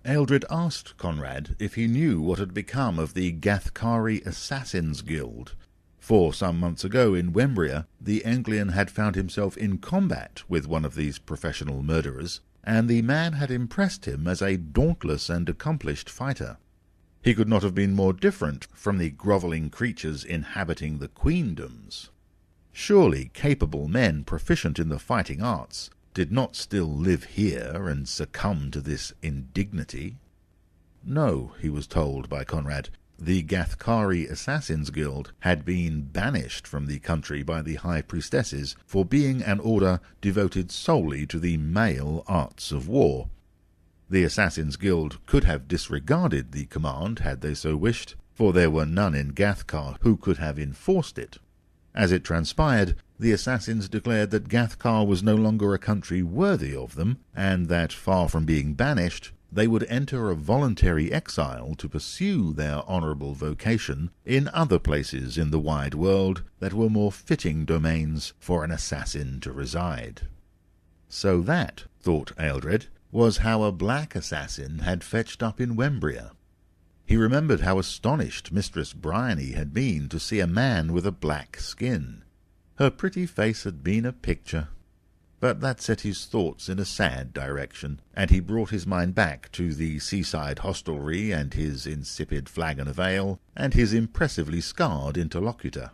Ealdred asked Conrad if he knew what had become of the Gathkari Assassins' Guild, for some months ago in Wembria the Anglian had found himself in combat with one of these professional murderers, and the man had impressed him as a dauntless and accomplished fighter. He could not have been more different from the grovelling creatures inhabiting the queendoms. Surely capable men proficient in the fighting arts did not still live here and succumb to this indignity. No, he was told by Conrad, the Gathkari Assassins' Guild had been banished from the country by the high priestesses for being an order devoted solely to the male arts of war. The Assassins' Guild could have disregarded the command had they so wished, for there were none in Gathkar who could have enforced it. As it transpired, the assassins declared that Gathkar was no longer a country worthy of them, and that, far from being banished, they would enter a voluntary exile to pursue their honourable vocation in other places in the wide world that were more fitting domains for an assassin to reside. So that, thought Ealdred, was how a black assassin had fetched up in Wembria. He remembered how astonished Mistress Bryony had been to see a man with a black skin. Her pretty face had been a picture. But that set his thoughts in a sad direction, and he brought his mind back to the seaside hostelry and his insipid flagon of ale, and his impressively scarred interlocutor.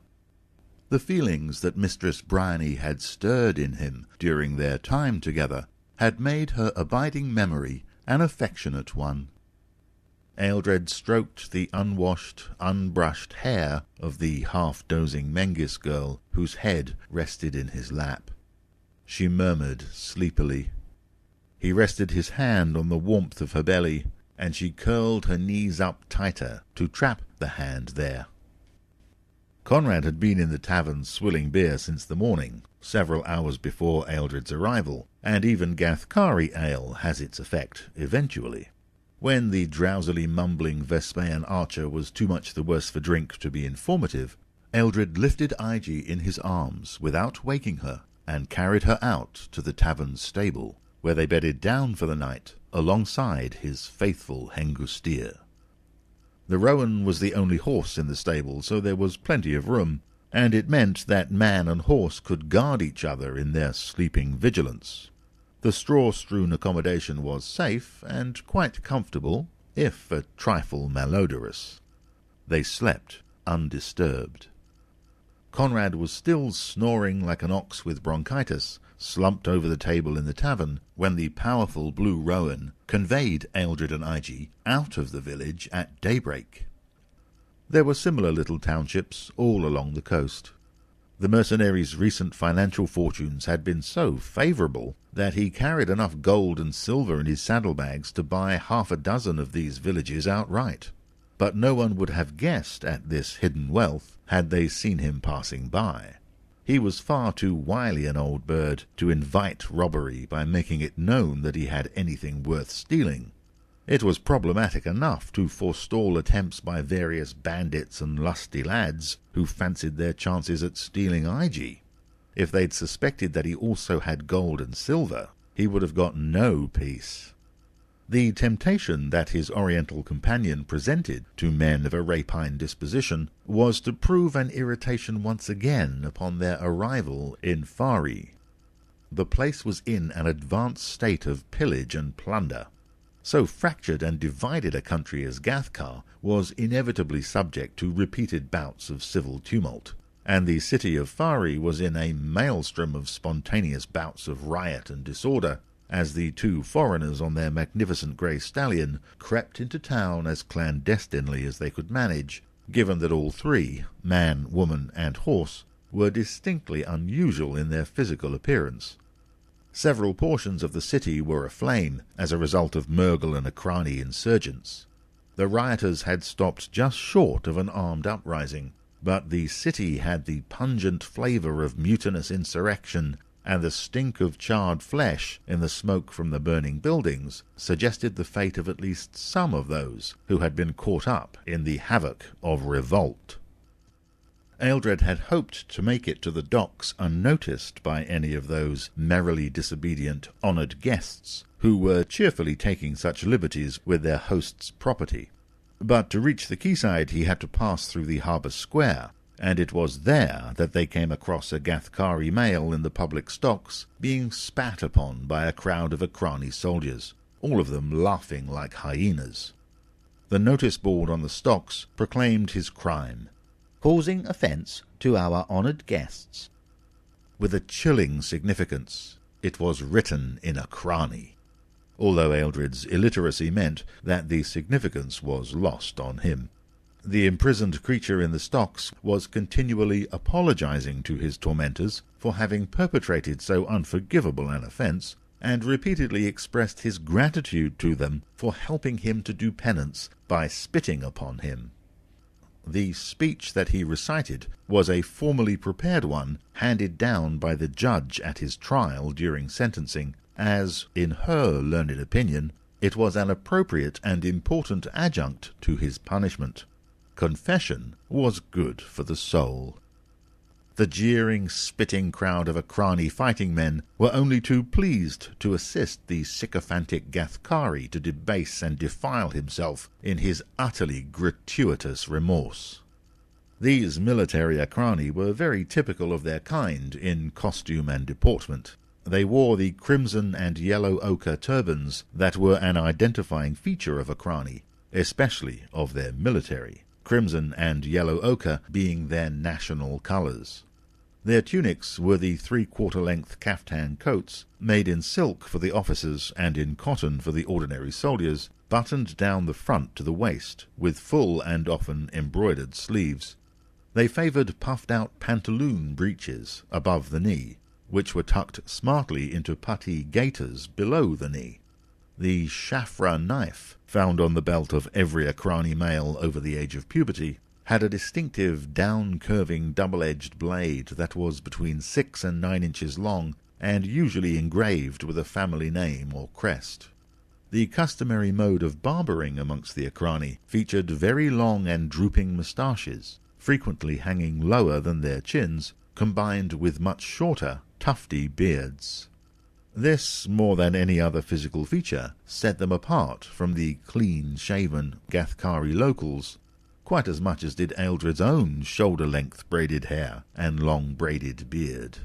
The feelings that Mistress Bryony had stirred in him during their time together had made her abiding memory an affectionate one. Ealdred stroked the unwashed, unbrushed hair of the half-dozing Menggis girl whose head rested in his lap. She murmured sleepily. He rested his hand on the warmth of her belly, and she curled her knees up tighter to trap the hand there. Conrad had been in the tavern swilling beer since the morning, several hours before Ealdred's arrival, and even Gathkari ale has its effect eventually. When the drowsily mumbling Vespaean archer was too much the worse for drink to be informative, Ealdred lifted Ige in his arms without waking her, and carried her out to the tavern's stable, where they bedded down for the night alongside his faithful Hengusteer. The roan was the only horse in the stable, so there was plenty of room, and it meant that man and horse could guard each other in their sleeping vigilance. The straw-strewn accommodation was safe and quite comfortable, if a trifle malodorous. They slept undisturbed. Conrad was still snoring like an ox with bronchitis, slumped over the table in the tavern, when the powerful blue roan conveyed Ealdred and Ige out of the village at daybreak. There were similar little townships all along the coast. The mercenary's recent financial fortunes had been so favourable that he carried enough gold and silver in his saddlebags to buy 6 of these villages outright. But no one would have guessed at this hidden wealth had they seen him passing by. He was far too wily an old bird to invite robbery by making it known that he had anything worth stealing. It was problematic enough to forestall attempts by various bandits and lusty lads who fancied their chances at stealing Ige. If they'd suspected that he also had gold and silver, he would have got no peace. The temptation that his oriental companion presented to men of a rapine disposition was to prove an irritation once again upon their arrival in Fari. The place was in an advanced state of pillage and plunder. So fractured and divided a country as Gathkar was inevitably subject to repeated bouts of civil tumult, and the city of Fari was in a maelstrom of spontaneous bouts of riot and disorder, as the 2 foreigners on their magnificent grey stallion crept into town as clandestinely as they could manage, given that all 3, man, woman, and horse, were distinctly unusual in their physical appearance. Several portions of the city were aflame as a result of Murgle and Akrani insurgents. The rioters had stopped just short of an armed uprising, but the city had the pungent flavour of mutinous insurrection, and the stink of charred flesh in the smoke from the burning buildings suggested the fate of at least some of those who had been caught up in the havoc of revolt. Ealdred had hoped to make it to the docks unnoticed by any of those merrily disobedient honoured guests who were cheerfully taking such liberties with their host's property. But to reach the quayside he had to pass through the harbour square, and it was there that they came across a Gathkari male in the public stocks being spat upon by a crowd of Akrani soldiers, all of them laughing like hyenas. The notice board on the stocks proclaimed his crime: causing offence to our honoured guests. With a chilling significance, it was written in Akrani, although Ealdred's illiteracy meant that the significance was lost on him. The imprisoned creature in the stocks was continually apologizing to his tormentors for having perpetrated so unforgivable an offence, and repeatedly expressed his gratitude to them for helping him to do penance by spitting upon him. The speech that he recited was a formally prepared one handed down by the judge at his trial during sentencing, as, in her learned opinion, it was an appropriate and important adjunct to his punishment. Confession was good for the soul. The jeering, spitting crowd of Akrani fighting men were only too pleased to assist the sycophantic Gathkari to debase and defile himself in his utterly gratuitous remorse. These military Akrani were very typical of their kind in costume and deportment. They wore the crimson and yellow ochre turbans that were an identifying feature of Akrani, especially of their military, crimson and yellow ochre being their national colours. Their tunics were the 3/4-length kaftan coats, made in silk for the officers and in cotton for the ordinary soldiers, buttoned down the front to the waist, with full and often embroidered sleeves. They favoured puffed-out pantaloon breeches above the knee, which were tucked smartly into putty gaiters below the knee. The shafra knife, found on the belt of every Akrani male over the age of puberty, had a distinctive down-curving double-edged blade that was between 6 and 9 inches long and usually engraved with a family name or crest. The customary mode of barbering amongst the Akrani featured very long and drooping moustaches, frequently hanging lower than their chins, combined with much shorter, tufty beards. This, more than any other physical feature, set them apart from the clean-shaven Gathkari locals, quite as much as did Ealdred's own shoulder-length braided hair and long braided beard.